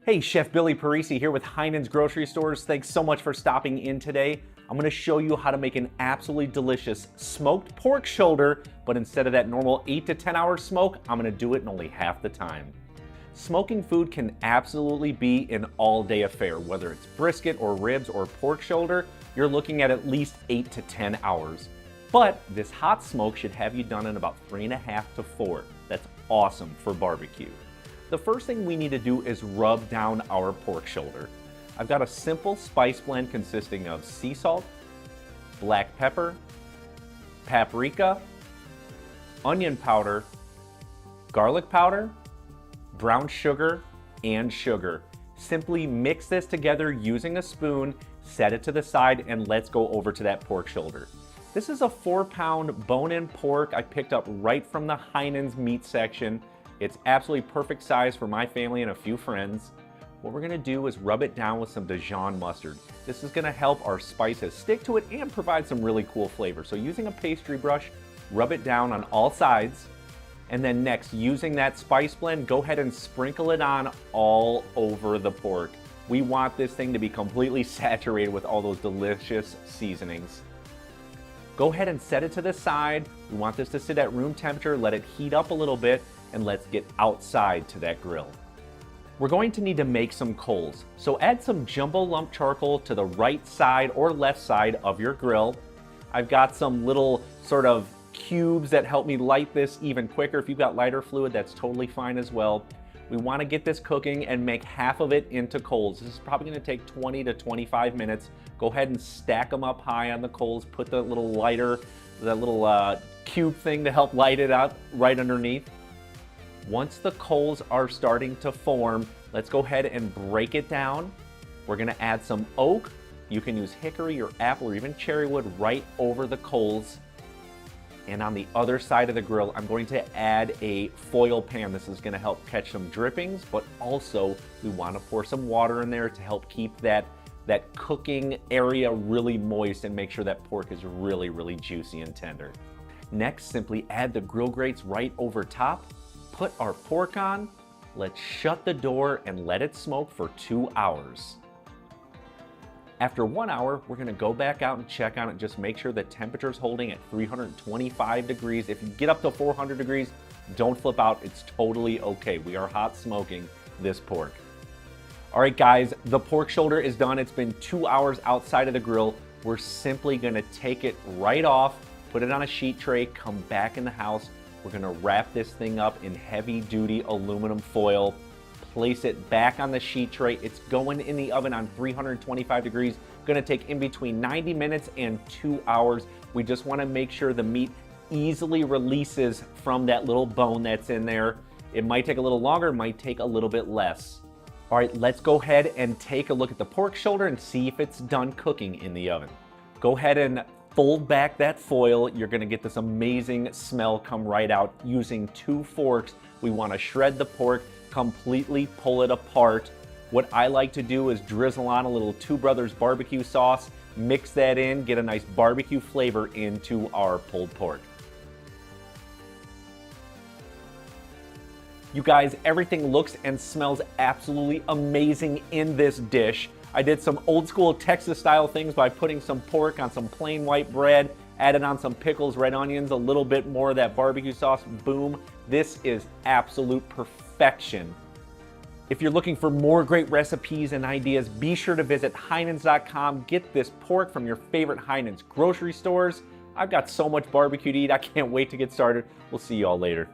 Hey, Chef Billy Parisi here with Heinen's Grocery Stores. Thanks so much for stopping in today. I'm going to show you how to make an absolutely delicious smoked pork shoulder, but instead of that normal 8 to 10 hour smoke, I'm going to do it in only half the time. Smoking food can absolutely be an all-day affair. Whether it's brisket or ribs or pork shoulder, you're looking at least 8 to 10 hours. But this hot smoke should have you done in about 3.5 to 4. That's awesome for barbecue. The first thing we need to do is rub down our pork shoulder. I've got a simple spice blend consisting of sea salt, black pepper, paprika, onion powder, garlic powder, brown sugar, and sugar. Simply mix this together using a spoon, set it to the side, and let's go over to that pork shoulder. This is a 4-pound bone-in pork I picked up right from the Heinen's meat section. It's absolutely perfect size for my family and a few friends. What we're gonna do is rub it down with some Dijon mustard. This is gonna help our spices stick to it and provide some really cool flavor. So using a pastry brush, rub it down on all sides. And then next, using that spice blend, go ahead and sprinkle it on all over the pork. We want this thing to be completely saturated with all those delicious seasonings. Go ahead and set it to the side. We want this to sit at room temperature, let it heat up a little bit, and let's get outside to that grill. We're going to need to make some coals. So add some jumbo lump charcoal to the right side or left side of your grill. I've got some little sort of cubes that help me light this even quicker. If you've got lighter fluid, that's totally fine as well. We want to get this cooking and make half of it into coals. This is probably going to take 20 to 25 minutes. Go ahead and stack them up high on the coals. Put the little lighter, that little cube thing to help light it up right underneath. Once the coals are starting to form, let's go ahead and break it down. We're going to add some oak. You can use hickory or apple or even cherry wood right over the coals. And on the other side of the grill, I'm going to add a foil pan. This is going to help catch some drippings, but also we want to pour some water in there to help keep that cooking area really moist and make sure that pork is really, really juicy and tender. Next, simply add the grill grates right over top. Put our pork on, let's shut the door and let it smoke for 2 hours. After 1 hour, we're gonna go back out and check on it, just make sure the temperature's holding at 325 degrees. If you get up to 400 degrees, don't flip out, it's totally okay. We are hot smoking this pork. All right guys, the pork shoulder is done. It's been 2 hours outside of the grill. We're simply gonna take it right off, put it on a sheet tray, come back in the house. We're gonna wrap this thing up in heavy-duty aluminum foil, place it back on the sheet tray. It's going in the oven on 325 degrees. Gonna take in between 90 minutes and 2 hours. We just wanna make sure the meat easily releases from that little bone that's in there. It might take a little longer, it might take a little bit less. All right, let's go ahead and take a look at the pork shoulder and see if it's done cooking in the oven. Go ahead and fold back that foil. You're gonna get this amazing smell come right out. Using 2 forks, we wanna shred the pork, completely pull it apart. What I like to do is drizzle on a little Two Brothers barbecue sauce, mix that in, get a nice barbecue flavor into our pulled pork. You guys, everything looks and smells absolutely amazing in this dish. I did some old school Texas style things by putting some pork on some plain white bread, added on some pickles, red onions, a little bit more of that barbecue sauce, boom. This is absolute perfection. If you're looking for more great recipes and ideas, be sure to visit Heinens.com. Get this pork from your favorite Heinens grocery stores. I've got so much barbecue to eat, I can't wait to get started. We'll see you all later.